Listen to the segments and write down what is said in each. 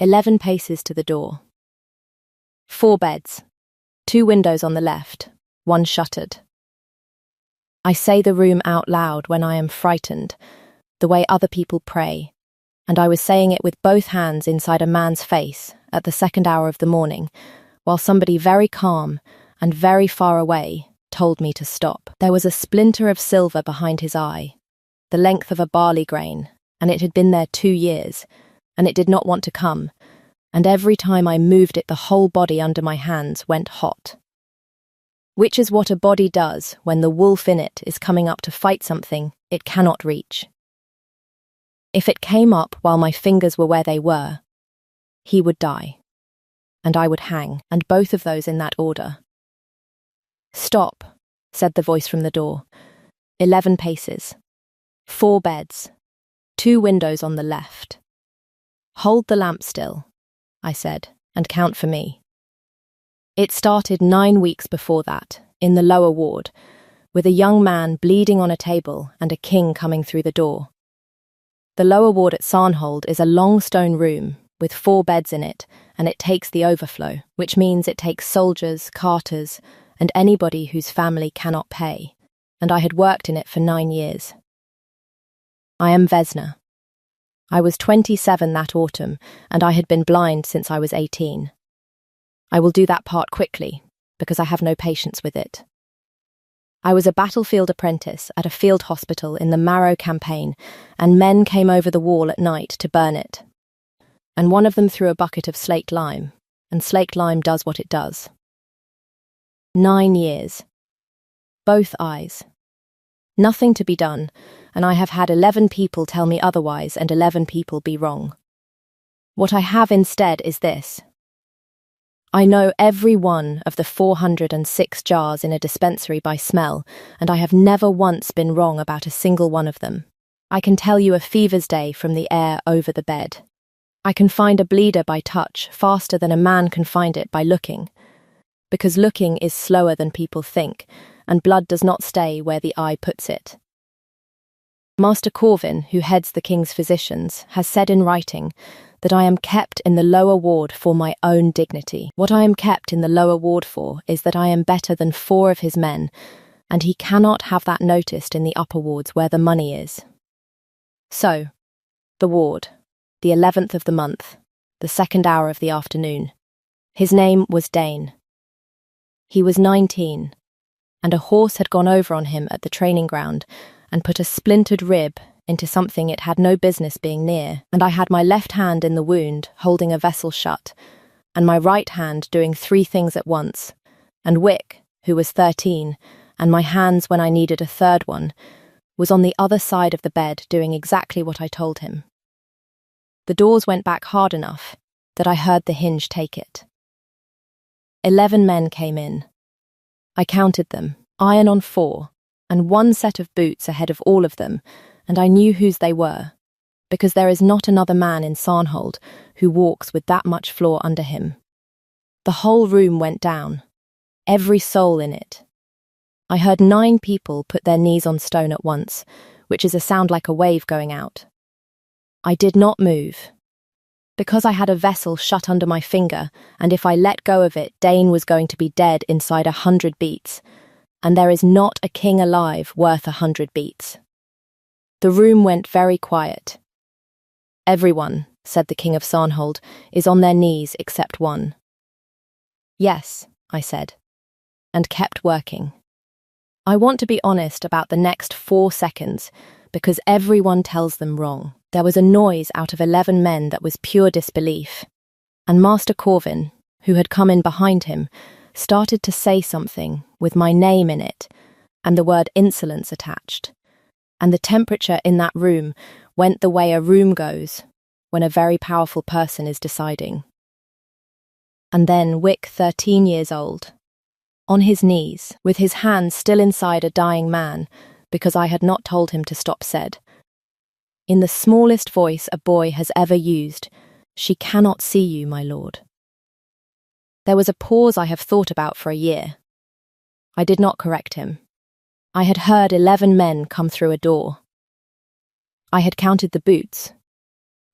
11 paces to the door. 4 beds, 2 windows on the left, 1 shuttered. I say the room out loud when I am frightened, the way other people pray, and I was saying it with both hands inside a man's face at the 2nd hour of the morning, while somebody very calm and very far away told me to stop. There was a splinter of silver behind his eye, the length of a barley grain, and it had been there 2 years, and it did not want to come, and every time I moved it the whole body under my hands went hot. Which is what a body does when the wolf in it is coming up to fight something it cannot reach. If it came up while my fingers were where they were, he would die, and I would hang, and both of those in that order. "Stop," said the voice from the door. 11 paces. 4 beds. 2 windows on the left. "Hold the lamp still," I said, "and count for me." It started 9 weeks before that, in the lower ward, with a young man bleeding on a table and a king coming through the door. The lower ward at Sarnhold is a long stone room with 4 beds in it, and it takes the overflow, which means it takes soldiers, carters, and anybody whose family cannot pay, and I had worked in it for 9 years. I am Vesna. I was 27 that autumn, and I had been blind since I was 18. I will do that part quickly, because I have no patience with it. I was a battlefield apprentice at a field hospital in the Marrow campaign, and men came over the wall at night to burn it. And one of them threw a bucket of slaked lime, and slaked lime does what it does. 9 years. Both eyes. Nothing to be done, and I have had 11 people tell me otherwise and 11 people be wrong. What I have instead is this. I know every one of the 406 jars in a dispensary by smell, and I have never once been wrong about a single one of them. I can tell you a fever's day from the air over the bed. I can find a bleeder by touch faster than a man can find it by looking, because looking is slower than people think, and blood does not stay where the eye puts it. Master Corvin, who heads the King's physicians, has said in writing that I am kept in the lower ward for my own dignity. What I am kept in the lower ward for is that I am better than 4 of his men, and he cannot have that noticed in the upper wards where the money is. So, the ward, the 11th of the month, the 2nd hour of the afternoon. His name was Dane. He was 19, and a horse had gone over on him at the training ground and put a splintered rib into something it had no business being near, and I had my left hand in the wound, holding a vessel shut, and my right hand doing 3 things at once, and Wick, who was 13, and my hands when I needed a 3rd one, was on the other side of the bed doing exactly what I told him. The doors went back hard enough that I heard the hinge take it. 11 men came in. I counted them, iron on 4, and 1 set of boots ahead of all of them, and I knew whose they were, because there is not another man in Sarnhold who walks with that much floor under him. The whole room went down, every soul in it. I heard 9 people put their knees on stone at once, which is a sound like a wave going out. I did not move, because I had a vessel shut under my finger, and if I let go of it, Dane was going to be dead inside 100 beats, and there is not a king alive worth 100 beats. The room went very quiet. "Everyone," said the King of Sarnhold, "is on their knees except one." "Yes," I said, and kept working. I want to be honest about the next 4 seconds, because everyone tells them wrong. There was a noise out of 11 men that was pure disbelief, and Master Corvin, who had come in behind him, started to say something with my name in it, and the word insolence attached. And the temperature in that room went the way a room goes when a very powerful person is deciding. And then Wick, 13 years old, on his knees, with his hands still inside a dying man, because I had not told him to stop, said, in the smallest voice a boy has ever used, "She cannot see you, my lord." There was a pause I have thought about for a year. I did not correct him. I had heard 11 men come through a door. I had counted the boots.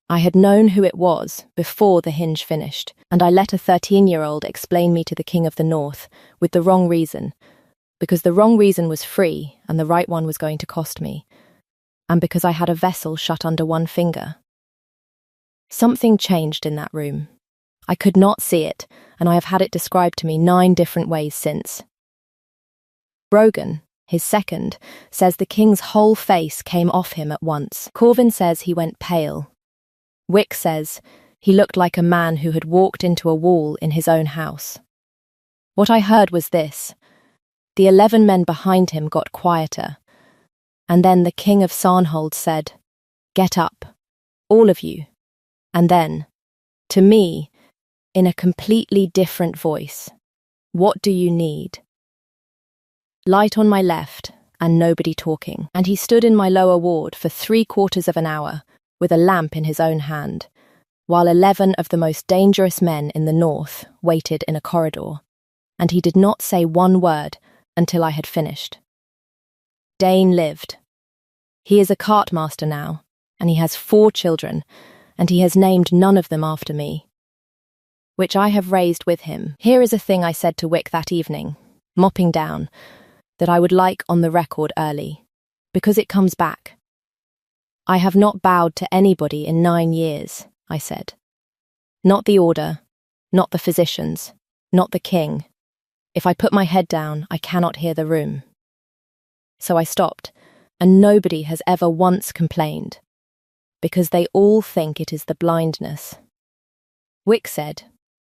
I had known who it was before the hinge finished, and I let a 13-year-old explain me to the King of the North with the wrong reason, because the wrong reason was free and the right one was going to cost me, and because I had a vessel shut under one finger. Something changed in that room. I could not see it, and I have had it described to me 9 different ways since. Brogan, his second, says the king's whole face came off him at once. Corvin says he went pale. Wick says he looked like a man who had walked into a wall in his own house. What I heard was this: the 11 men behind him got quieter, and then the King of Sarnhold said, "Get up, all of you." And then, to me, in a completely different voice, "What do you need?" Light on my left, and nobody talking, and he stood in my lower ward for 3/4 of an hour, with a lamp in his own hand, while 11 of the most dangerous men in the north waited in a corridor, and he did not say one word until I had finished. Dane lived. He is a cartmaster now, and he has 4 children, and he has named none of them after me, which I have raised with him. Here is a thing I said to Wick that evening, mopping down, that I would like on the record early, because it comes back. I have not bowed to anybody in 9 years, I said. Not the order, not the physicians, not the king. If I put my head down, I cannot hear the room. So I stopped, and nobody has ever once complained, because they all think it is the blindness. Wick said,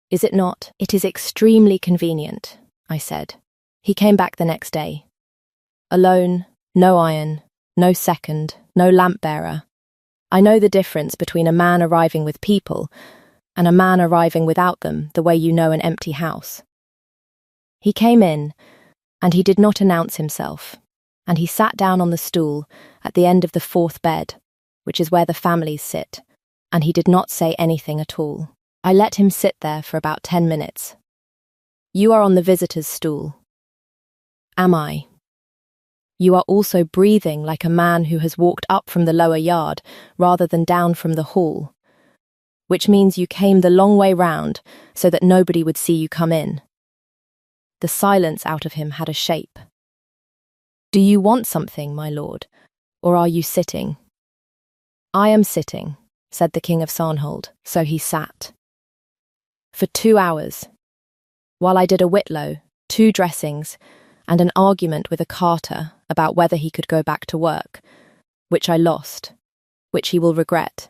"Is it not?" "It is extremely convenient," I said. He came back the next day. Alone, no iron, no second, no lamp-bearer. I know the difference between a man arriving with people and a man arriving without them the way you know an empty house. He came in, and he did not announce himself, and he sat down on the stool at the end of the 4th bed, which is where the families sit, and he did not say anything at all. I let him sit there for about 10 minutes. "You are on the visitor's stool." "Am I?" "You are also breathing like a man who has walked up from the lower yard rather than down from the hall, which means you came the long way round so that nobody would see you come in." The silence out of him had a shape. "Do you want something, my lord, or are you sitting?" "I am sitting," said the King of Sarnhold, so he sat. For 2 hours, while I did a whitlow, 2 dressings, and an argument with a carter about whether he could go back to work, which I lost, which he will regret.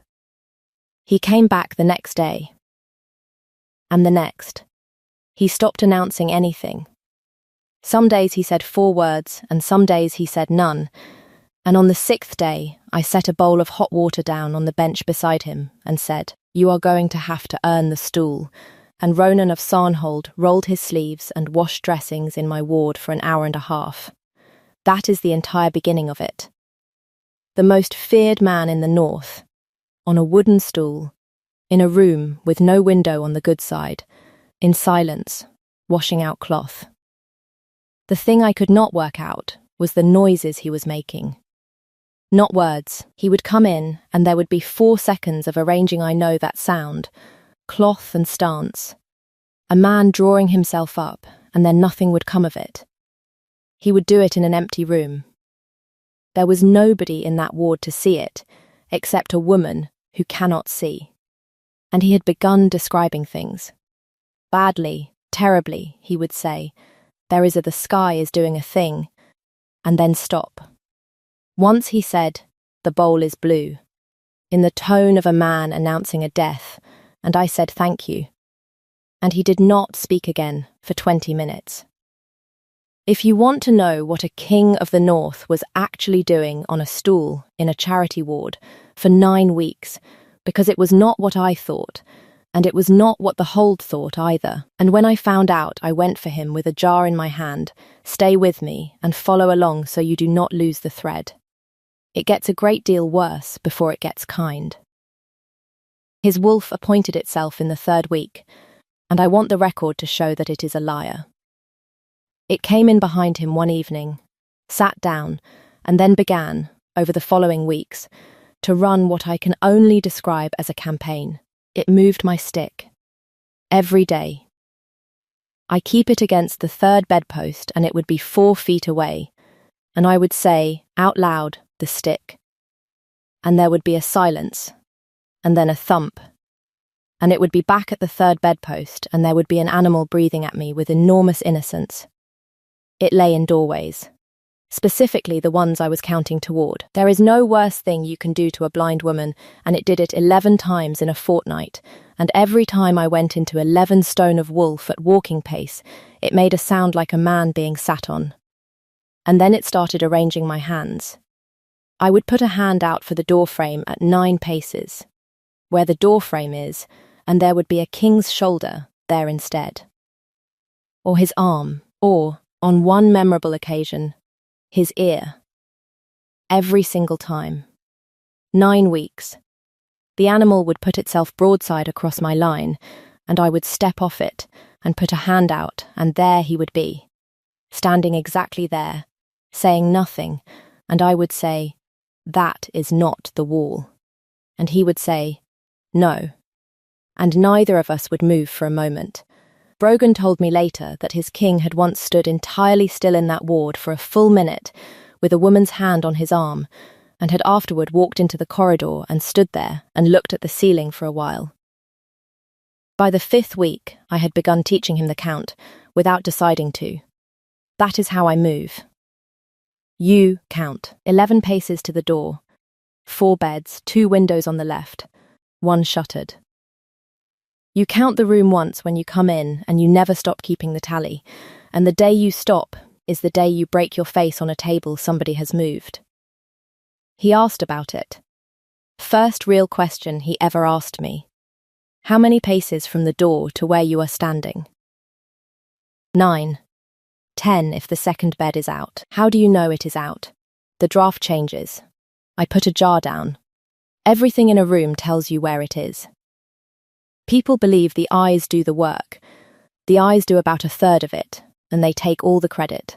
He came back the next day. And the next. He stopped announcing anything. Some days he said 4 words, and some days he said none, and on the 6th day I set a bowl of hot water down on the bench beside him and said, "You are going to have to earn the stool," and Ronan of Sarnhold rolled his sleeves and washed dressings in my ward for an hour and a half. That is the entire beginning of it. The most feared man in the north, on a wooden stool, in a room with no window on the good side, in silence, washing out cloth. The thing I could not work out was the noises he was making. Not words. He would come in, and there would be 4 seconds of arranging I know that sound, cloth and stance. A man drawing himself up, and then nothing would come of it. He would do it in an empty room. There was nobody in that ward to see it, except a woman who cannot see. And he had begun describing things. Badly, terribly, he would say, "There is the sky is doing a thing," and then stop. Once he said, "The bowl is blue," in the tone of a man announcing a death, and I said thank you. And he did not speak again for 20 minutes. If you want to know what a king of the north was actually doing on a stool in a charity ward for 9 weeks, because it was not what I thought, and it was not what the hold thought either, and when I found out I went for him with a jar in my hand, "Stay with me and follow along so you do not lose the thread. It gets a great deal worse before it gets kind." His wolf appointed itself in the 3rd week, and I want the record to show that it is a liar. It came in behind him one evening, sat down, and then began, over the following weeks, to run what I can only describe as a campaign. It moved my stick. Every day. I keep it against the third bedpost and it would be 4 feet away, and I would say, out loud, the stick. And there would be a silence, and then a thump. And it would be back at the third bedpost, and there would be an animal breathing at me with enormous innocence. It lay in doorways, specifically the ones I was counting toward. There is no worse thing you can do to a blind woman, and it did it 11 times in a fortnight, and every time I went into 11 stone of wolf at walking pace, it made a sound like a man being sat on. And then it started arranging my hands. I would put a hand out for the doorframe at 9 paces, where the doorframe is, and there would be a king's shoulder there instead. Or his arm, or, on one memorable occasion, his ear. Every single time. 9 weeks. The animal would put itself broadside across my line, and I would step off it and put a hand out, and there he would be, standing exactly there, saying nothing, and I would say, "That is not the wall." And he would say, "No." And neither of us would move for a moment. Brogan told me later that his king had once stood entirely still in that ward for a full minute with a woman's hand on his arm, and had afterward walked into the corridor and stood there and looked at the ceiling for a while. By the 5th week, I had begun teaching him the count, without deciding to. That is how I move. You count 11 paces to the door, 4 beds, 2 windows on the left, 1 shuttered. You count the room once when you come in, and you never stop keeping the tally, and the day you stop is the day you break your face on a table somebody has moved. He asked about it. First real question he ever asked me. How many paces from the door to where you are standing? 9. 10 if the second bed is out. How do you know it is out? The draft changes. I put a jar down. Everything in a room tells you where it is. People believe the eyes do the work. The eyes do about 1/3 of it, and they take all the credit.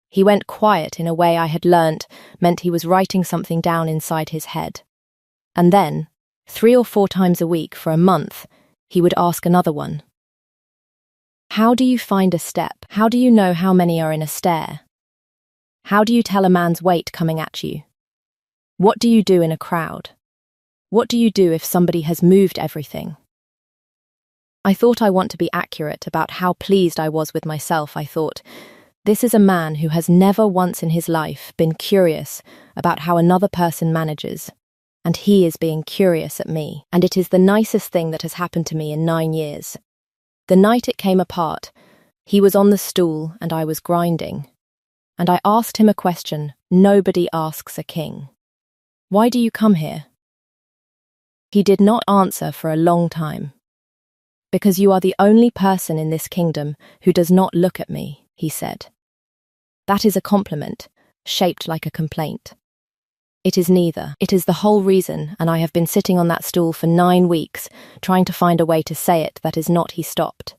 He went quiet in a way I had learnt meant he was writing something down inside his head. And then, 3 or 4 times a week for a month, he would ask another one. How do you find a step? How do you know how many are in a stair? How do you tell a man's weight coming at you? What do you do in a crowd? What do you do if somebody has moved everything? I thought I want to be accurate about how pleased I was with myself. I thought, this is a man who has never once in his life been curious about how another person manages, and he is being curious at me, and it is the nicest thing that has happened to me in 9 years. The night it came apart, he was on the stool and I was grinding, and I asked him a question nobody asks a king. Why do you come here? He did not answer for a long time. Because you are the only person in this kingdom who does not look at me, he said. That is a compliment, shaped like a complaint. It is neither. It is the whole reason, and I have been sitting on that stool for 9 weeks, trying to find a way to say it that is not. He stopped.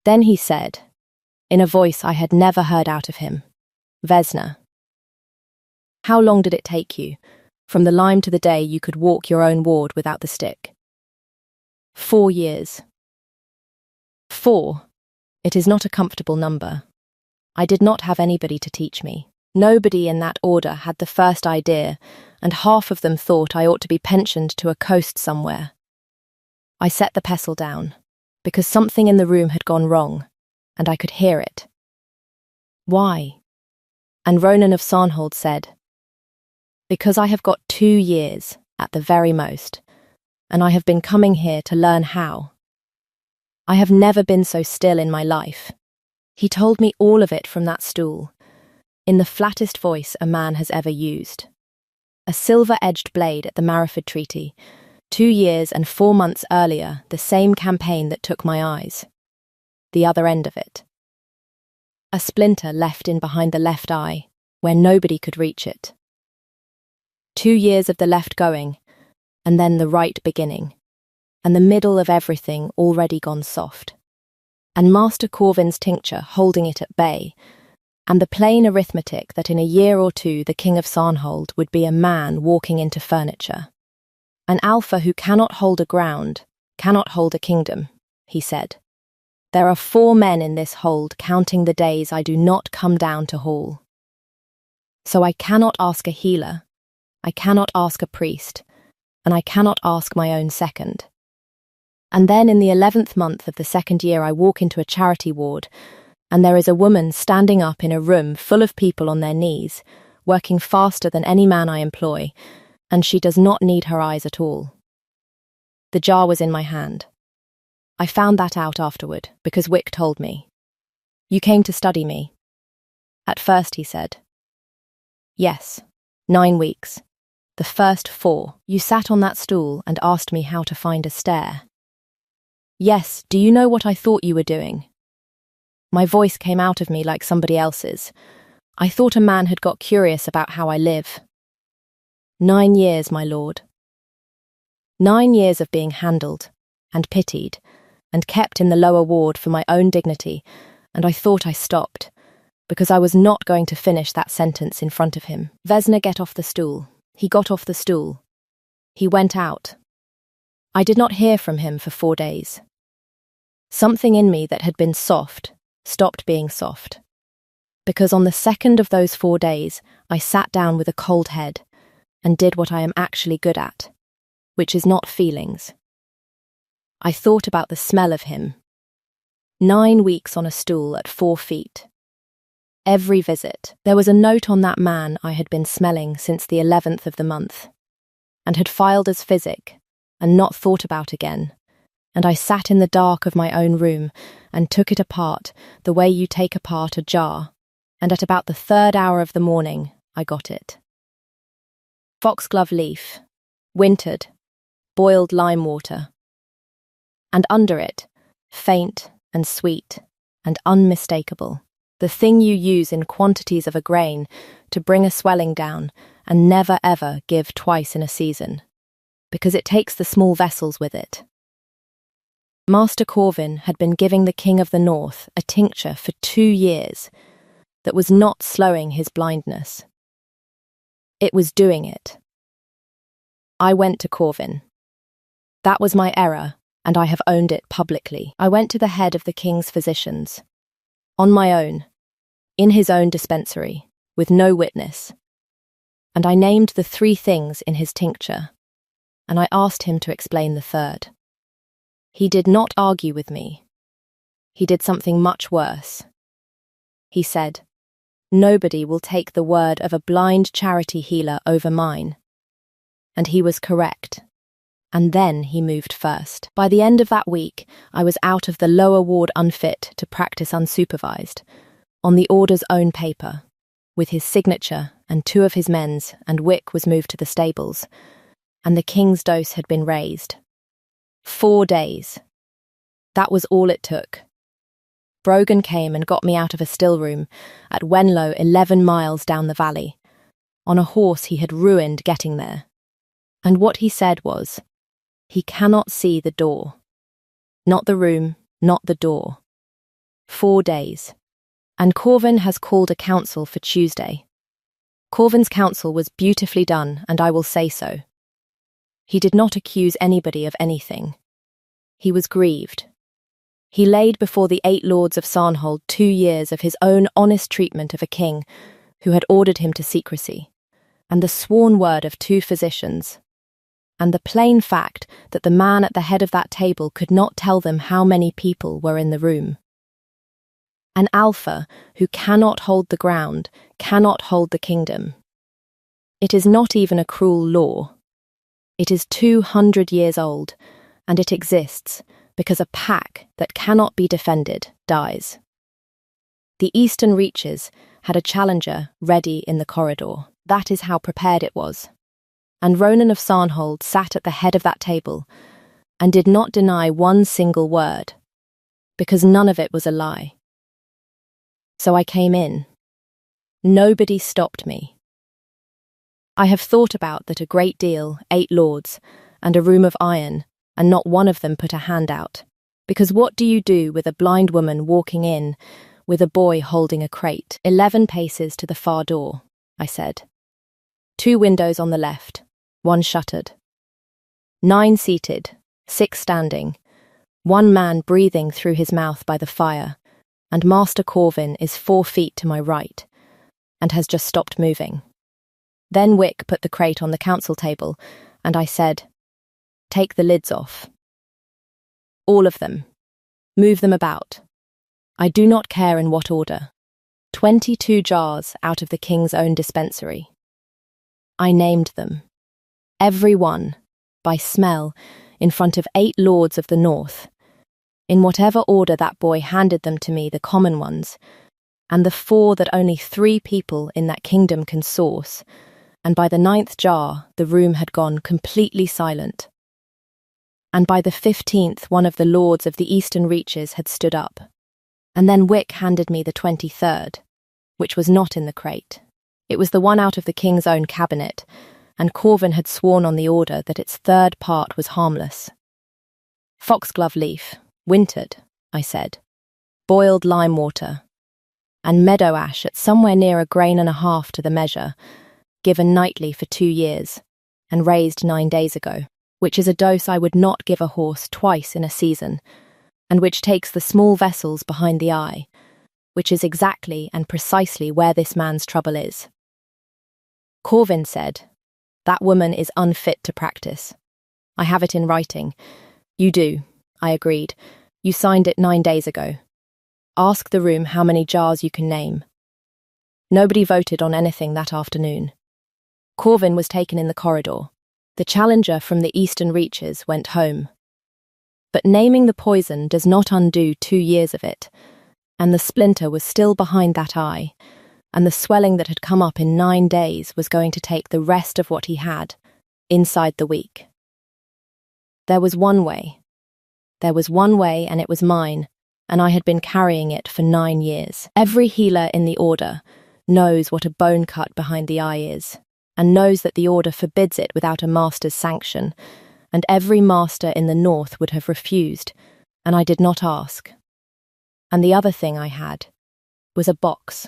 Then he said, in a voice I had never heard out of him, Vesna. How long did it take you, from the lime to the day you could walk your own ward without the stick? 4 years. 4. It is not a comfortable number. I did not have anybody to teach me. Nobody in that order had the first idea, and half of them thought I ought to be pensioned to a coast somewhere. I set the pestle down, because something in the room had gone wrong, and I could hear it. Why? And Ronan of Sarnhold said, because I have got 2 years, at the very most, and I have been coming here to learn how. I have never been so still in my life. He told me all of it from that stool, in the flattest voice a man has ever used. A silver-edged blade at the Mariford Treaty, 2 years and 4 months earlier, the same campaign that took my eyes. The other end of it. A splinter left in behind the left eye, where nobody could reach it. 2 years of the left going, and then the right beginning, and the middle of everything already gone soft. And Master Corvin's tincture holding it at bay, and the plain arithmetic that in a year or two the king of Sarnhold would be a man walking into furniture. An alpha who cannot hold a ground, cannot hold a kingdom, he said. There are 4 men in this hold counting the days I do not come down to hall. So I cannot ask a healer, I cannot ask a priest, and I cannot ask my own second. And then in the 11th month of the 2nd year I walk into a charity ward, and there is a woman standing up in a room full of people on their knees, working faster than any man I employ, and she does not need her eyes at all. The jar was in my hand. I found that out afterward, because Wick told me. You came to study me. At first, he said. Yes, 9 weeks. The first 4, you sat on that stool and asked me how to find a stair. Yes, do you know what I thought you were doing? My voice came out of me like somebody else's. I thought a man had got curious about how I live. 9 years, my lord. 9 years of being handled, and pitied, and kept in the lower ward for my own dignity, and I thought I stopped, because I was not going to finish that sentence in front of him. Vesna, get off the stool. He got off the stool. He went out. I did not hear from him for 4 days. Something in me that had been soft stopped being soft, because on the 2nd of those 4 days I sat down with a cold head and did what I am actually good at, which is not feelings. I thought about the smell of him. 9 weeks on a stool at 4 feet. Every visit, there was a note on that man I had been smelling since the 11th of the month, and had filed as physic, and not thought about again, and I sat in the dark of my own room and took it apart the way you take apart a jar, and at about the 3rd hour of the morning I got it. Foxglove leaf, wintered, boiled lime water, and under it, faint and sweet and unmistakable, the thing you use in quantities of a grain to bring a swelling down and never ever give twice in a season, because it takes the small vessels with it. Master Corvin had been giving the King of the North a tincture for 2 years that was not slowing his blindness. It was doing it. I went to Corvin. That was my error, and I have owned it publicly. I went to the head of the king's physicians, on my own, in his own dispensary, with no witness, and I named the 3 things in his tincture, and I asked him to explain the 3rd. He did not argue with me. He did something much worse. He said, "Nobody will take the word of a blind charity healer over mine." And he was correct. And then he moved first. By the end of that week, I was out of the lower ward unfit to practice unsupervised, on the order's own paper, with his signature and 2 of his men's, and Wick was moved to the stables, and the king's dose had been raised. 4 days. That was all it took. Brogan came and got me out of a still room at Wenlow 11 miles down the valley, on a horse he had ruined getting there. And what he said was, he cannot see the door. Not the room, not the door. 4 days. And Corvin has called a council for Tuesday. Corvin's counsel was beautifully done, and I will say so. He did not accuse anybody of anything. He was grieved. He laid before the 8 lords of Sarnhold 2 years of his own honest treatment of a king who had ordered him to secrecy, and the sworn word of 2 physicians, and the plain fact that the man at the head of that table could not tell them how many people were in the room. An alpha who cannot hold the ground, cannot hold the kingdom. It is not even a cruel law. It is 200 years old, and it exists because a pack that cannot be defended dies. The eastern reaches had a challenger ready in the corridor. That is how prepared it was. And Ronan of Sarnhold sat at the head of that table and did not deny one single word, because none of it was a lie. So I came in. Nobody stopped me. I have thought about that a great deal, 8 lords, and a room of iron, and not one of them put a hand out. Because what do you do with a blind woman walking in with a boy holding a crate. 11 paces to the far door, I said. 2 windows on the left, 1 shuttered. 9 seated, 6 standing, 1 man breathing through his mouth by the fire, and Master Corvin is 4 feet to my right, and has just stopped moving. Then Wick put the crate on the council table, and I said, "Take the lids off. All of them. Move them about. I do not care in what order. 22 jars out of the king's own dispensary." I named them. Every one, by smell, in front of 8 lords of the north, in whatever order that boy handed them to me, the common ones, and the 4 that only 3 people in that kingdom can source, and by the 9th jar the room had gone completely silent. And by the 15th one of the lords of the eastern reaches had stood up, and then Wick handed me the 23rd, which was not in the crate. It was the one out of the king's own cabinet, and Corvin had sworn on the order that its 3rd part was harmless. "Foxglove leaf, wintered," I said, "boiled lime water, and meadow ash at somewhere near 1.5 grains to the measure, given nightly for 2 years, and raised 9 days ago, which is a dose I would not give a horse twice in a season, and which takes the small vessels behind the eye, which is exactly and precisely where this man's trouble is." Corvin said, "That woman is unfit to practice. I have it in writing." "You do," I agreed. "You signed it 9 days ago. Ask the room how many jars you can name." Nobody voted on anything that afternoon. Corvin was taken in the corridor. The challenger from the eastern reaches went home. But naming the poison does not undo 2 years of it, and the splinter was still behind that eye, and the swelling that had come up in 9 days was going to take the rest of what he had, inside the week. There was one way. There was one way, and it was mine, and I had been carrying it for 9 years. Every healer in the order knows what a bone cut behind the eye is, and knows that the order forbids it without a master's sanction, and every master in the north would have refused, and I did not ask. And the other thing I had was a box.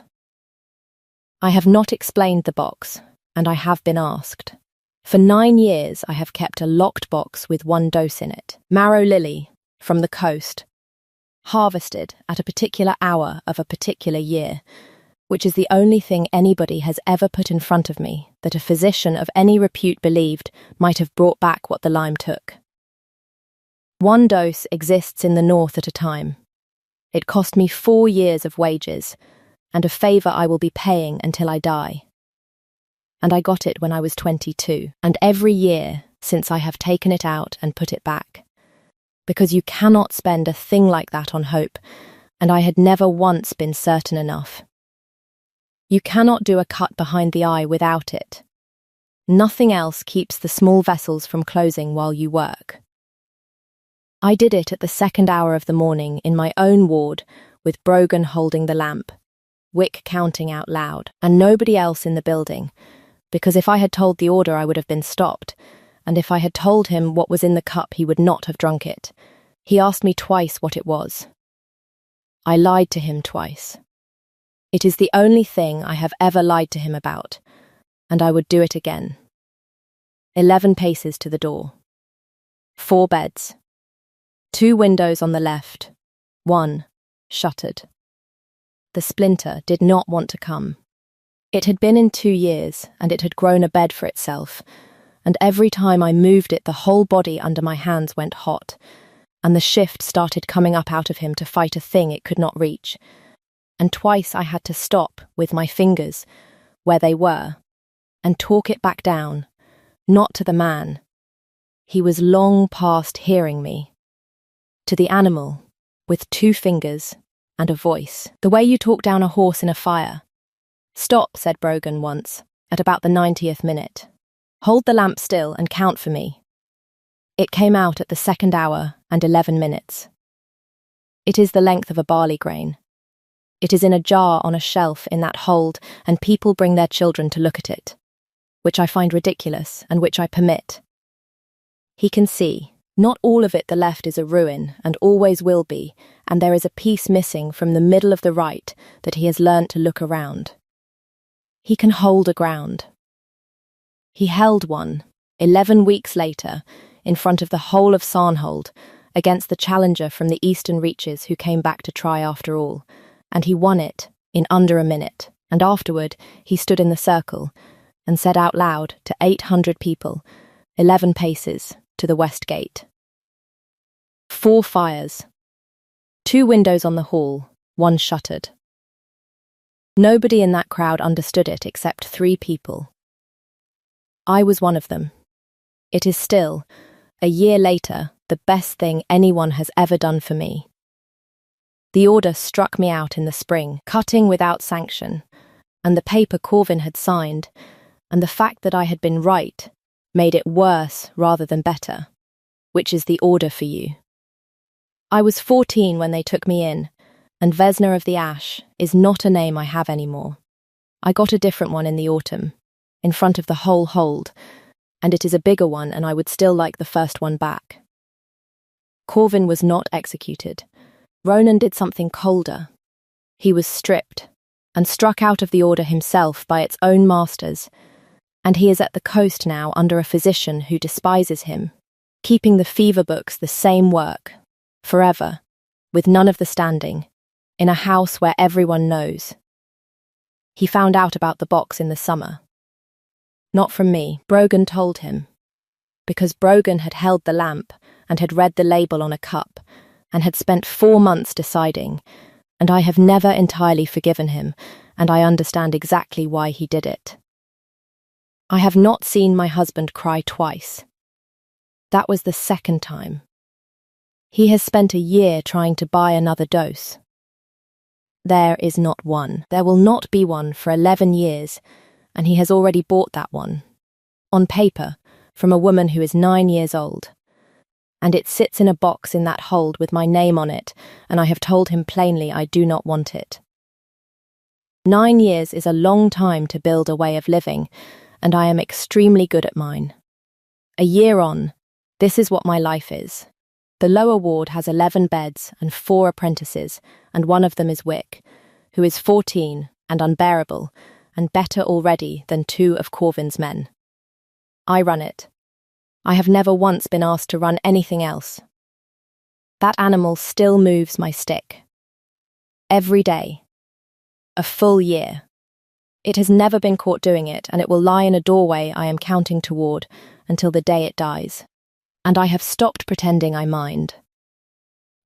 I have not explained the box, and I have been asked. For 9 years I have kept a locked box with 1 dose in it. Marrow lily, from the coast, harvested at a particular hour of a particular year, which is the only thing anybody has ever put in front of me that a physician of any repute believed might have brought back what the lime took. 1 dose exists in the north at a time. It cost me 4 years of wages, and a favour I will be paying until I die. And I got it when I was 22, and every year since I have taken it out and put it back. Because you cannot spend a thing like that on hope, and I had never once been certain enough. You cannot do a cut behind the eye without it. Nothing else keeps the small vessels from closing while you work. I did it at the 2nd hour of the morning in my own ward, with Brogan holding the lamp, Wick counting out loud, and nobody else in the building, because if I had told the order I would have been stopped, and if I had told him what was in the cup he would not have drunk it. He asked me twice what it was. I lied to him twice. It is the only thing I have ever lied to him about, and I would do it again. 11 paces to the door. 4 beds. 2 windows on the left, 1 shuttered. The splinter did not want to come. It had been in 2 years, and it had grown a bed for itself, and every time I moved it the whole body under my hands went hot, and the shift started coming up out of him to fight a thing it could not reach, and twice I had to stop with my fingers where they were, and talk it back down, not to the man. He was long past hearing me. To the animal, with 2 fingers and a voice, the way you talk down a horse in a fire. "Stop," said Brogan once, at about the 90th minute. "Hold the lamp still and count for me." It came out at the 2nd hour and 11 minutes. It is the length of a barley grain. It is in a jar on a shelf in that hold, and people bring their children to look at it, which I find ridiculous and which I permit. He can see. Not all of it the left is a ruin, and always will be, and there is a piece missing from the middle of the right that he has learnt to look around. He can hold a ground. He held one, 11 weeks later, in front of the whole of Sarnhold, against the challenger from the eastern reaches who came back to try after all, and he won it in under a minute, and afterward he stood in the circle and said out loud to 800 people, 11 paces to the west gate. 4 fires. 2 windows on the hall, 1 shuttered. Nobody in that crowd understood it except 3 people. I was one of them. It is still, a year later, the best thing anyone has ever done for me. The order struck me out in the spring, cutting without sanction, and the paper Corvin had signed, and the fact that I had been right, made it worse rather than better, which is the order for you. I was 14 when they took me in, and Vesna of the Ash is not a name I have anymore. I got a different one in the autumn, in front of the whole hold, and it is a bigger one, and I would still like the first one back. Corvin was not executed. Ronan did something colder. He was stripped, and struck out of the order himself by its own masters, and he is at the coast now under a physician who despises him, keeping the fever books the same work, forever, with none of the standing, in a house where everyone knows. He found out about the box in the summer. Not from me, Brogan told him, because Brogan had held the lamp and had read the label on a cup, and had spent 4 months deciding, and I have never entirely forgiven him, and I understand exactly why he did it. I have not seen my husband cry twice. That was the 2nd time. He has spent a year trying to buy another dose. There is not one. There will not be one for 11 years, and he has already bought that one. On paper, from a woman who is 9 years old. And it sits in a box in that hold with my name on it, and I have told him plainly I do not want it. 9 years is a long time to build a way of living, and I am extremely good at mine. A year on, this is what my life is. The lower ward has 11 beds and 4 apprentices, and one of them is Wick, who is 14 and unbearable, and better already than 2 of Corvin's men. I run it. I have never once been asked to run anything else. That animal still moves my stick. Every day. A full year. It has never been caught doing it, and it will lie in a doorway I am counting toward until the day it dies. And I have stopped pretending I mind.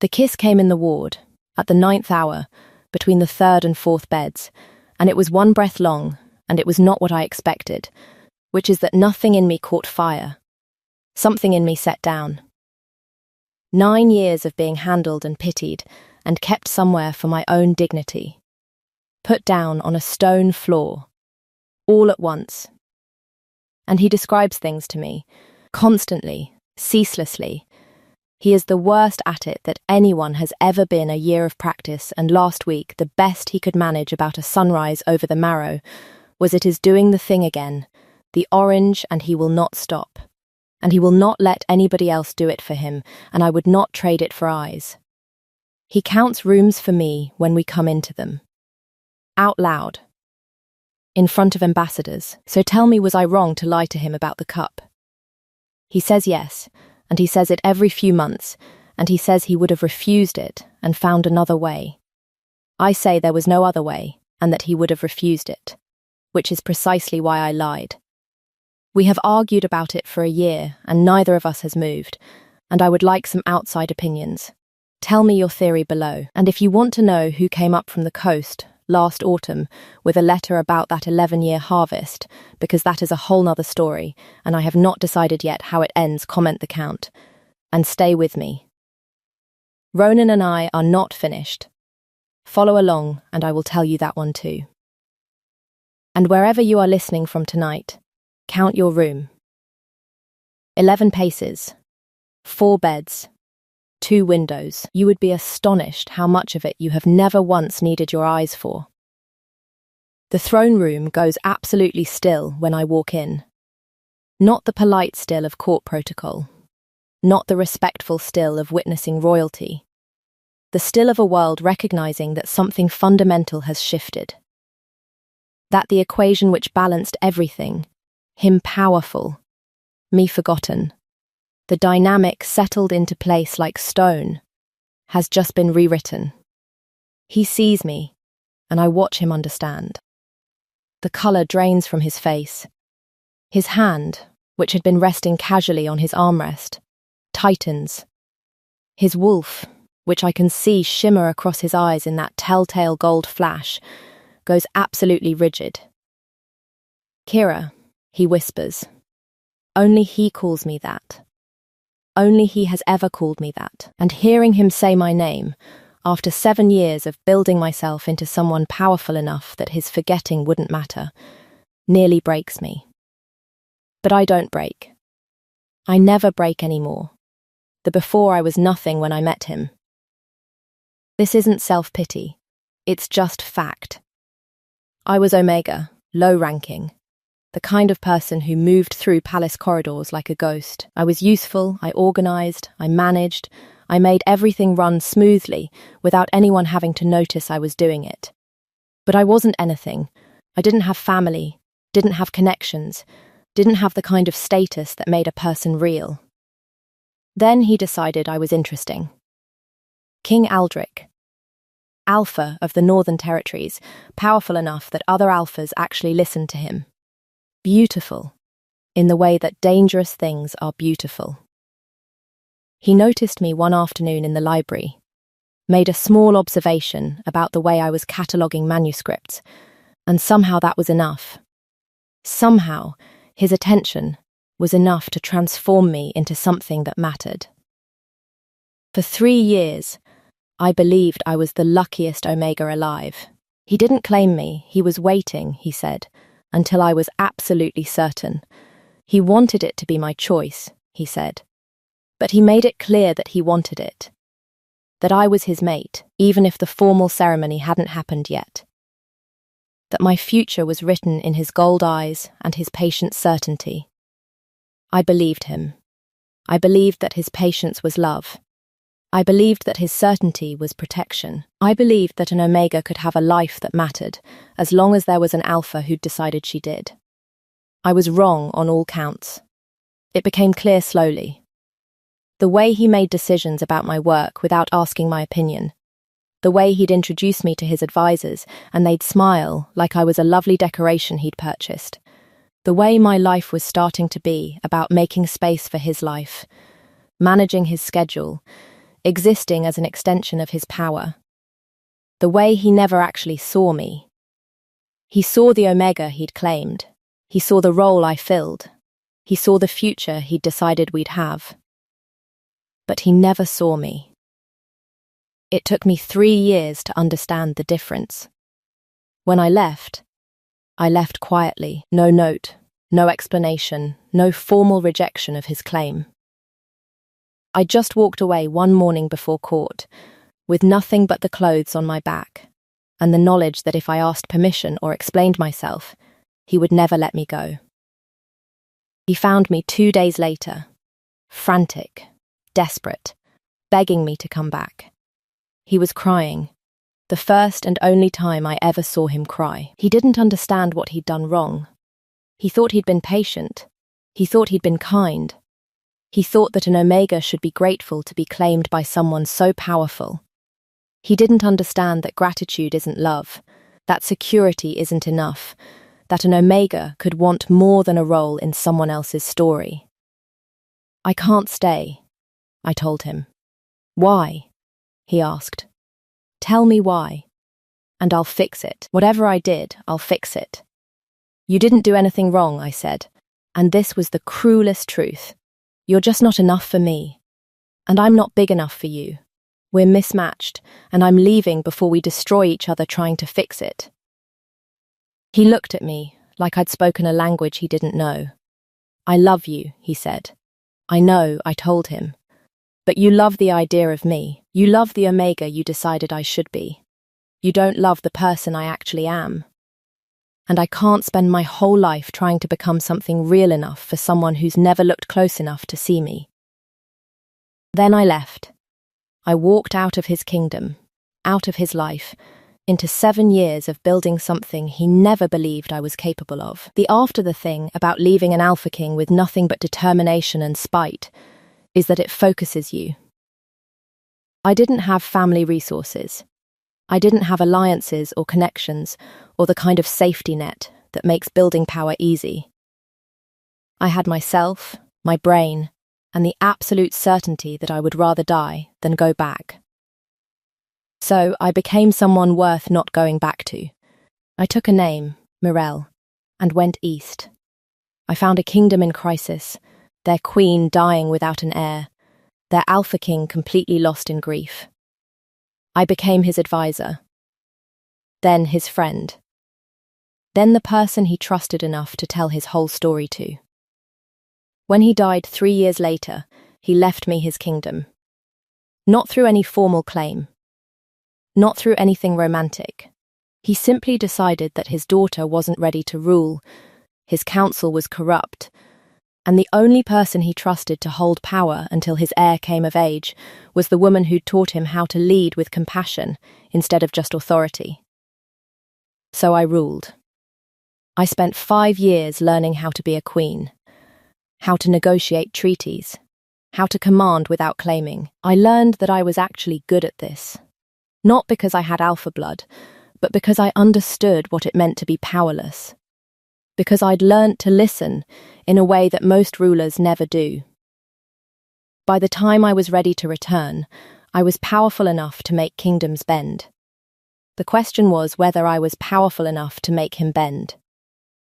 The kiss came in the ward, at the 9th hour, between the 3rd and 4th beds, and it was 1 breath long, and it was not what I expected, which is that nothing in me caught fire. Something in me set down. 9 years of being handled and pitied, and kept somewhere for my own dignity. Put down on a stone floor, all at once. And he describes things to me, constantly, ceaselessly. He is the worst at it that anyone has ever been a year of practice, and last week the best he could manage about a sunrise over the marrow was it is doing the thing again, the orange, and he will not stop. And he will not let anybody else do it for him, and I would not trade it for eyes. He counts rooms for me when we come into them. Out loud. In front of ambassadors, so tell me, was I wrong to lie to him about the cup? He says yes, and he says it every few months, and he says he would have refused it and found another way. I say there was no other way, and that he would have refused it, which is precisely why I lied. We have argued about it for a year, and neither of us has moved, and I would like some outside opinions. Tell me your theory below, and if you want to know who came up from the coast last autumn with a letter about that 11-year harvest, because that is a whole nother story, and I have not decided yet how it ends, comment the Count, and stay with me. Ronan and I are not finished. Follow along, and I will tell you that one too. And wherever you are listening from tonight, count your room. 11 paces, 4 beds, 2 windows. You would be astonished how much of it you have never once needed your eyes for. The throne room goes absolutely still when I walk in. Not the polite still of court protocol. Not the respectful still of witnessing royalty. the still of a world recognizing that something fundamental has shifted. That the equation which balanced everything, him powerful, me forgotten, the dynamic settled into place like stone, has just been rewritten. He sees me, and I watch him understand. The colour drains from his face. His hand, which had been resting casually on his armrest, tightens. His wolf, which I can see shimmer across his eyes in that telltale gold flash, goes absolutely rigid. Kira, he whispers. Only he calls me that. Only he has ever called me that. And hearing him say my name, after 7 years of building myself into someone powerful enough that his forgetting wouldn't matter, nearly breaks me. But I don't break. I never break anymore. The before I was nothing when I met him. This isn't self-pity. It's just fact. I was Omega, low-ranking. The kind of person who moved through palace corridors like a ghost. I was useful, I organised, I managed, I made everything run smoothly without anyone having to notice I was doing it. But I wasn't anything. I didn't have family, didn't have connections, didn't have the kind of status that made a person real. Then he decided I was interesting. King Aldrich. Alpha of the Northern Territories, powerful enough that other alphas actually listened to him. Beautiful, in the way that dangerous things are beautiful. He noticed me one afternoon in the library, made a small observation about the way I was cataloguing manuscripts, and somehow that was enough. Somehow, his attention was enough to transform me into something that mattered. For 3 years, I believed I was the luckiest Omega alive. He didn't claim me, he was waiting, he said, until I was absolutely certain. He wanted it to be my choice, he said. But he made it clear that he wanted it. That I was his mate, even if the formal ceremony hadn't happened yet. That my future was written in his gold eyes and his patient certainty. I believed him. I believed that his patience was love. I believed that his certainty was protection. I believed that an Omega could have a life that mattered, as long as there was an Alpha who'd decided she did. I was wrong on all counts. It became clear slowly. The way he made decisions about my work without asking my opinion. The way he'd introduce me to his advisors and they'd smile like I was a lovely decoration he'd purchased. The way my life was starting to be about making space for his life, managing his schedule, existing as an extension of his power. The way he never actually saw me. He saw the Omega he'd claimed. He saw the role I filled. He saw the future he'd decided we'd have. But he never saw me. It took me 3 years to understand the difference. When I left quietly, no note, no explanation, no formal rejection of his claim. I just walked away one morning before court, with nothing but the clothes on my back, and the knowledge that if I asked permission or explained myself, he would never let me go. He found me 2 days later, frantic, desperate, begging me to come back. He was crying, the first and only time I ever saw him cry. He didn't understand what he'd done wrong. He thought he'd been patient. He thought he'd been kind. He thought that an Omega should be grateful to be claimed by someone so powerful. He didn't understand that gratitude isn't love, that security isn't enough, that an Omega could want more than a role in someone else's story. I can't stay, I told him. Why? He asked. Tell me why, and I'll fix it. Whatever I did, I'll fix it. You didn't do anything wrong, I said, and this was the cruelest truth. You're just not enough for me, and I'm not big enough for you. We're mismatched, and I'm leaving before we destroy each other trying to fix it. He looked at me like I'd spoken a language he didn't know. I love you, he said. I know, I told him. But you love the idea of me. You love the Omega you decided I should be. You don't love the person I actually am. And I can't spend my whole life trying to become something real enough for someone who's never looked close enough to see me. Then I left. I walked out of his kingdom, out of his life, into 7 years of building something he never believed I was capable of. The after the thing about leaving an alpha king with nothing but determination and spite is that it focuses you. I didn't have family resources. I didn't have alliances or connections or the kind of safety net that makes building power easy. I had myself, my brain, and the absolute certainty that I would rather die than go back. So I became someone worth not going back to. I took a name, Mirelle, and went east. I found a kingdom in crisis, their queen dying without an heir, their alpha king completely lost in grief. I became his advisor, then his friend, then the person he trusted enough to tell his whole story to. When he died 3 years later, he left me his kingdom. Not through any formal claim, not through anything romantic. He simply decided that his daughter wasn't ready to rule, his council was corrupt, and the only person he trusted to hold power until his heir came of age was the woman who'd taught him how to lead with compassion instead of just authority. So I ruled. I spent 5 years learning how to be a queen, how to negotiate treaties, how to command without claiming. I learned that I was actually good at this. Not because I had alpha blood, but because I understood what it meant to be powerless. Because I'd learnt to listen in a way that most rulers never do. By the time I was ready to return, I was powerful enough to make kingdoms bend. The question was whether I was powerful enough to make him bend.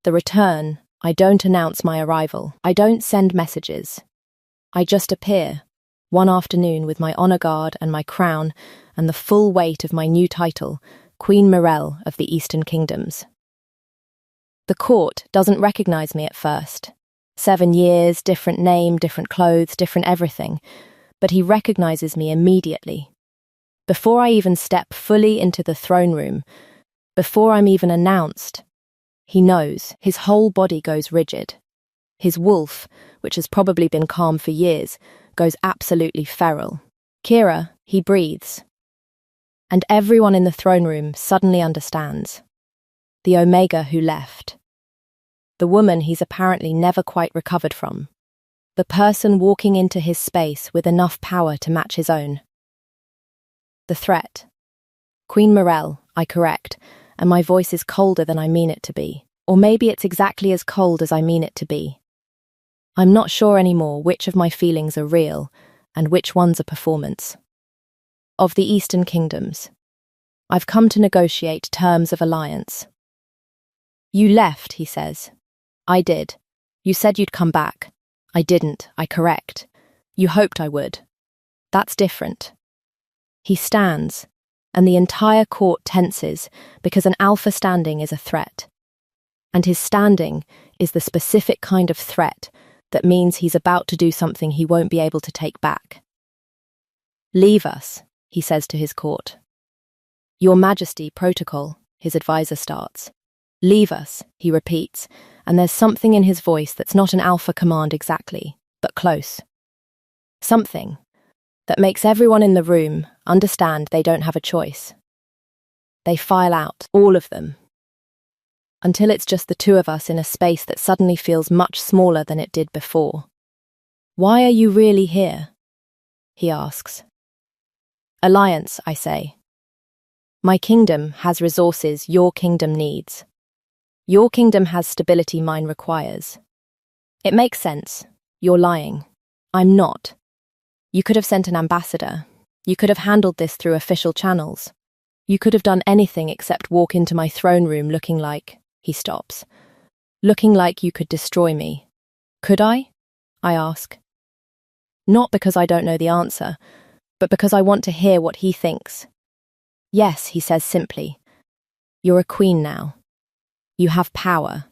The return, I don't announce my arrival. I don't send messages. I just appear, one afternoon with my honor guard and my crown and the full weight of my new title, Queen Mirelle of the Eastern Kingdoms. The court doesn't recognize me at first. 7 years, different name, different clothes, different everything. But he recognizes me immediately. Before I even step fully into the throne room, before I'm even announced, he knows. His whole body goes rigid. His wolf, which has probably been calm for years, goes absolutely feral. Kira, he breathes. And everyone in the throne room suddenly understands. The Omega who left. The woman he's apparently never quite recovered from. The person walking into his space with enough power to match his own. The threat. Queen Mirelle, I correct, and my voice is colder than I mean it to be. Or maybe it's exactly as cold as I mean it to be. I'm not sure anymore which of my feelings are real and which ones are performance. Of the Eastern Kingdoms. I've come to negotiate terms of alliance. You left, he says. I did. You said you'd come back. I didn't, I correct. You hoped I would. That's different. He stands, and the entire court tenses because an alpha standing is a threat. And his standing is the specific kind of threat that means he's about to do something he won't be able to take back. Leave us, he says to his court. Your Majesty, protocol, his advisor starts. Leave us, he repeats, and there's something in his voice that's not an alpha command exactly, but close. Something that makes everyone in the room understand they don't have a choice. They file out, all of them, until it's just the two of us in a space that suddenly feels much smaller than it did before. Why are you really here? He asks. Alliance, I say. My kingdom has resources your kingdom needs. Your kingdom has stability mine requires. It makes sense. You're lying. I'm not. You could have sent an ambassador. You could have handled this through official channels. You could have done anything except walk into my throne room looking like... He stops. Looking like you could destroy me. Could I? I ask. Not because I don't know the answer, but because I want to hear what he thinks. Yes, he says simply. You're a queen now. You have power.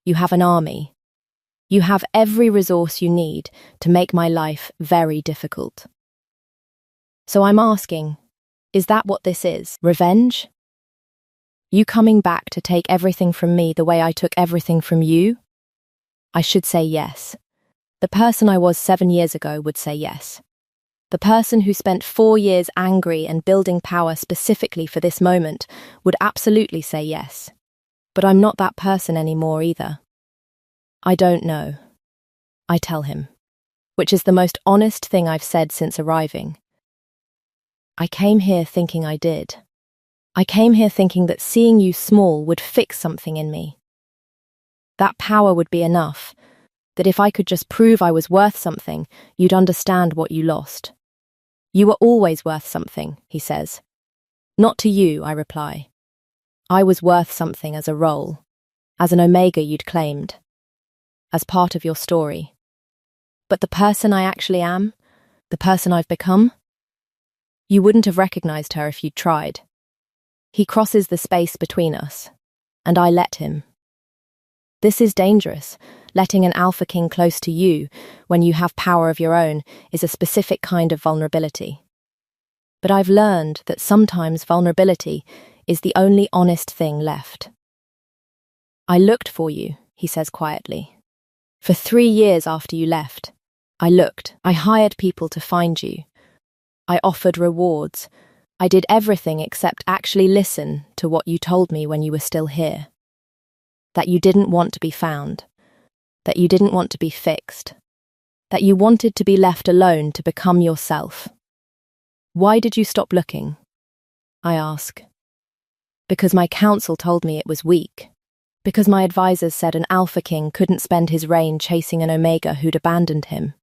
You have an army. You have every resource you need to make my life very difficult. So I'm asking, is that what this is? Revenge? You coming back to take everything from me the way I took everything from you? I should say yes. The person I was 7 years ago would say yes. The person who spent 4 years angry and building power specifically for this moment would absolutely say yes. But I'm not that person anymore either. I don't know, I tell him, which is the most honest thing I've said since arriving. I came here thinking I did. I came here thinking that seeing you small would fix something in me. That power would be enough, that if I could just prove I was worth something, you'd understand what you lost. You were always worth something, he says. Not to you, I reply. I was worth something as a role, as an omega you'd claimed, as part of your story. But the person I actually am, the person I've become, you wouldn't have recognized her if you'd tried. He crosses the space between us, and I let him. This is dangerous. Letting an alpha king close to you, when you have power of your own, is a specific kind of vulnerability. But I've learned that sometimes vulnerability is the only honest thing left. I looked for you, he says quietly. For 3 years after you left, I looked. I hired people to find you. I offered rewards. I did everything except actually listen to what you told me when you were still here. That you didn't want to be found. That you didn't want to be fixed. That you wanted to be left alone to become yourself. Why did you stop looking? I ask. Because my counsel told me it was weak. Because my advisors said an alpha king couldn't spend his reign chasing an omega who'd abandoned him.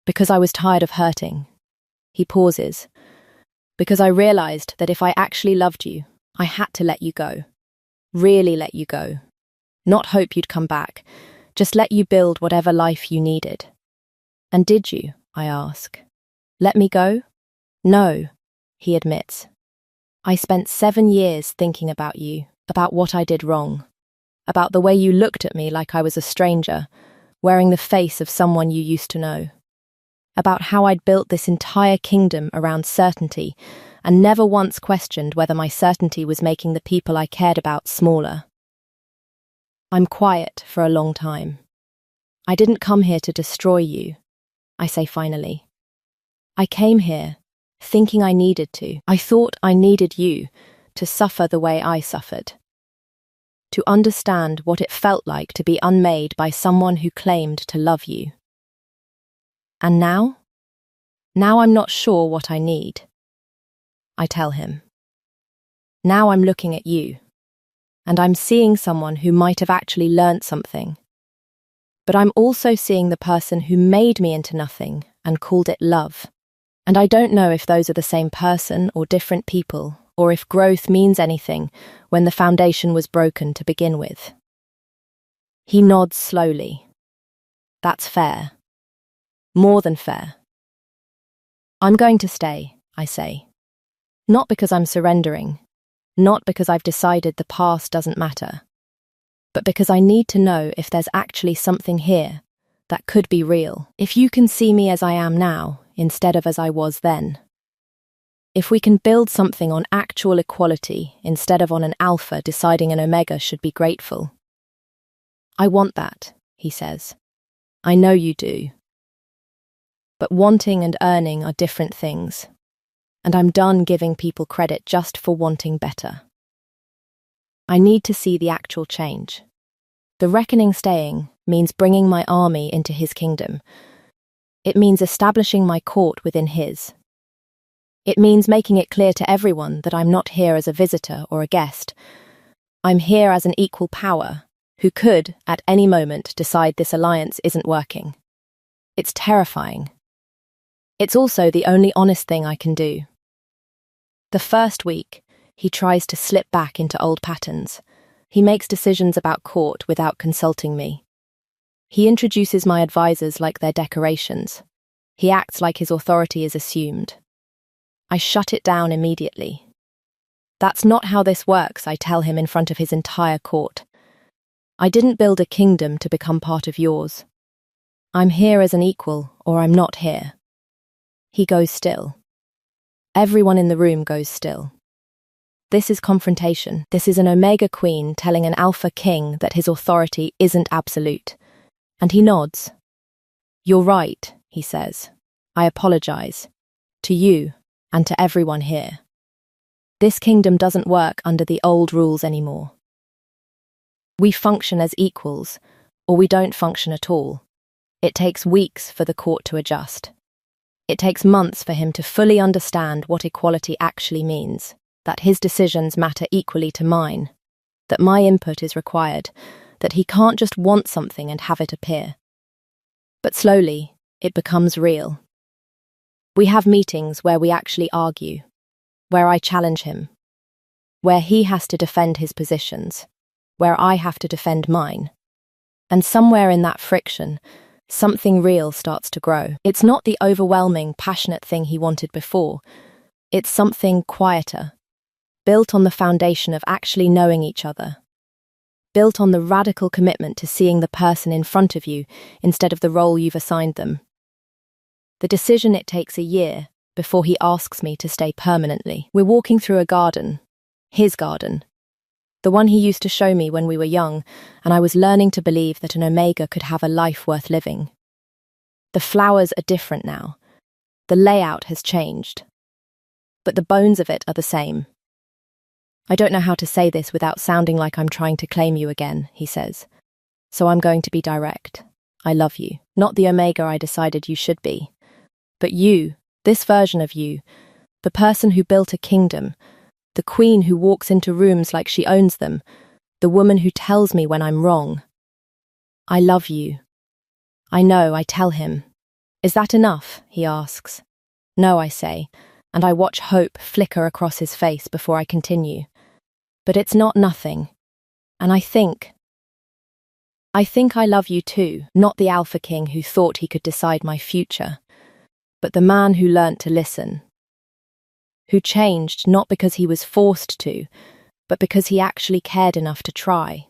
Because I was tired of hurting. He pauses. Because I realized that if I actually loved you, I had to let you go. Really let you go. Not hope you'd come back. Just let you build whatever life you needed. And did you, I ask? Let me go? No, he admits. I spent 7 years thinking about you, about what I did wrong, about the way you looked at me like I was a stranger, wearing the face of someone you used to know, about how I'd built this entire kingdom around certainty and never once questioned whether my certainty was making the people I cared about smaller. I'm quiet for a long time. I didn't come here to destroy you, I say finally. I came here thinking I needed to. I thought I needed you to suffer the way I suffered. To understand what it felt like to be unmade by someone who claimed to love you. And now? Now I'm not sure what I need. I tell him. Now I'm looking at you. And I'm seeing someone who might have actually learnt something. But I'm also seeing the person who made me into nothing and called it love. And I don't know if those are the same person or different people, or if growth means anything when the foundation was broken to begin with. He nods slowly. That's fair. More than fair. I'm going to stay, I say. Not because I'm surrendering. Not because I've decided the past doesn't matter, but because I need to know if there's actually something here that could be real. If you can see me as I am now, instead of as I was then. If we can build something on actual equality instead of on an alpha deciding an omega should be grateful. I want that, he says. I know you do. But wanting and earning are different things. And I'm done giving people credit just for wanting better. I need to see the actual change. The reckoning staying means bringing my army into his kingdom. It means establishing my court within his. It means making it clear to everyone that I'm not here as a visitor or a guest. I'm here as an equal power who could, at any moment, decide this alliance isn't working. It's terrifying. It's also the only honest thing I can do. The first week, he tries to slip back into old patterns. He makes decisions about court without consulting me. He introduces my advisors like they're decorations. He acts like his authority is assumed. I shut it down immediately. That's not how this works, I tell him in front of his entire court. I didn't build a kingdom to become part of yours. I'm here as an equal, or I'm not here. He goes still. Everyone in the room goes still. This is confrontation. This is an Omega Queen telling an Alpha King that his authority isn't absolute. And he nods. You're right, he says. I apologize. To you, and to everyone here. This kingdom doesn't work under the old rules anymore. We function as equals, or we don't function at all. It takes weeks for the court to adjust. It takes months for him to fully understand what equality actually means, that his decisions matter equally to mine, that my input is required, that he can't just want something and have it appear. But slowly, it becomes real. We have meetings where we actually argue, where I challenge him, where he has to defend his positions, where I have to defend mine. And somewhere in that friction, something real starts to grow. It's not the overwhelming, passionate thing he wanted before. It's something quieter, built on the foundation of actually knowing each other, built on the radical commitment to seeing the person in front of you instead of the role you've assigned them. The decision it takes a year before he asks me to stay permanently. We're walking through a garden, his garden, the one he used to show me when we were young, and I was learning to believe that an Omega could have a life worth living. The flowers are different now. The layout has changed. But the bones of it are the same. I don't know how to say this without sounding like I'm trying to claim you again, he says. So I'm going to be direct. I love you. Not the Omega I decided you should be. But you, this version of you, the person who built a kingdom, the queen who walks into rooms like she owns them, the woman who tells me when I'm wrong. I love you. I know, I tell him. Is that enough? He asks. No, I say, and I watch hope flicker across his face before I continue. But it's not nothing. And I think I love you too, not the Alpha King who thought he could decide my future, but the man who learnt to listen, who changed not because he was forced to, but because he actually cared enough to try.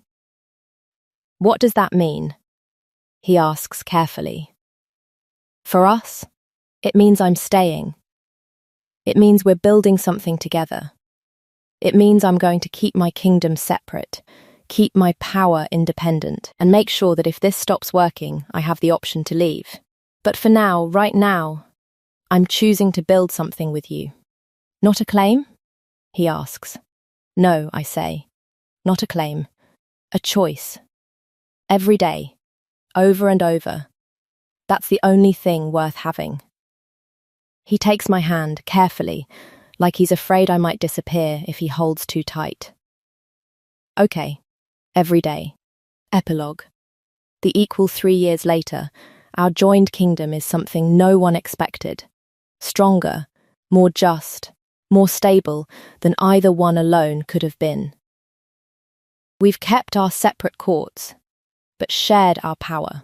What does that mean? He asks carefully. For us, it means I'm staying. It means we're building something together. It means I'm going to keep my kingdom separate, keep my power independent, and make sure that if this stops working, I have the option to leave. But for now, right now, I'm choosing to build something with you. Not a claim? He asks. No, I say. Not a claim. A choice. Every day. Over and over. That's the only thing worth having. He takes my hand carefully, like he's afraid I might disappear if he holds too tight. Okay. Every day. Epilogue. The equal 3 years later, our joined kingdom is something no one expected. Stronger, more just, more stable than either one alone could have been. We've kept our separate courts, but shared our power.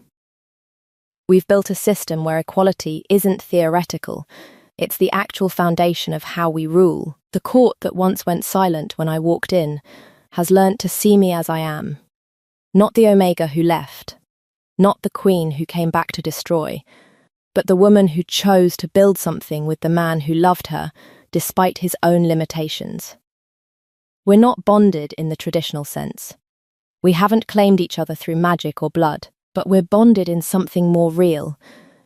We've built a system where equality isn't theoretical, it's the actual foundation of how we rule. The court that once went silent when I walked in has learnt to see me as I am. Not the Omega who left, not the queen who came back to destroy, but the woman who chose to build something with the man who loved her despite his own limitations. We're not bonded in the traditional sense. We haven't claimed each other through magic or blood, but we're bonded in something more real,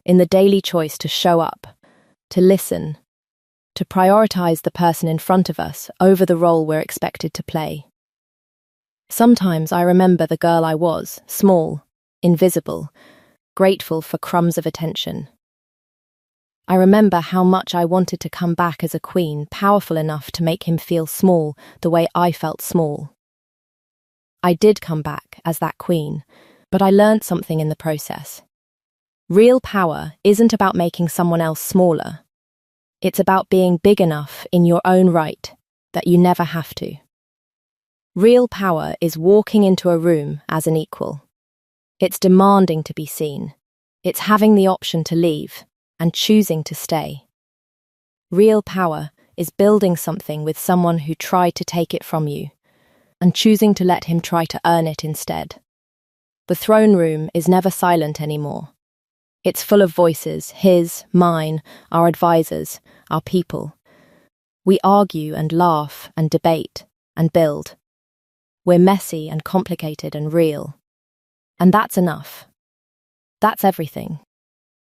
in the daily choice to show up, to listen, to prioritize the person in front of us over the role we're expected to play. Sometimes I remember the girl I was, small, invisible, grateful for crumbs of attention. I remember how much I wanted to come back as a queen, powerful enough to make him feel small the way I felt small. I did come back as that queen, but I learned something in the process. Real power isn't about making someone else smaller. It's about being big enough in your own right that you never have to. Real power is walking into a room as an equal. It's demanding to be seen. It's having the option to leave and choosing to stay. Real power is building something with someone who tried to take it from you and choosing to let him try to earn it instead. The throne room is never silent anymore. It's full of voices, his, mine, our advisors, our people. We argue and laugh and debate and build. We're messy and complicated and real. And that's enough. That's everything.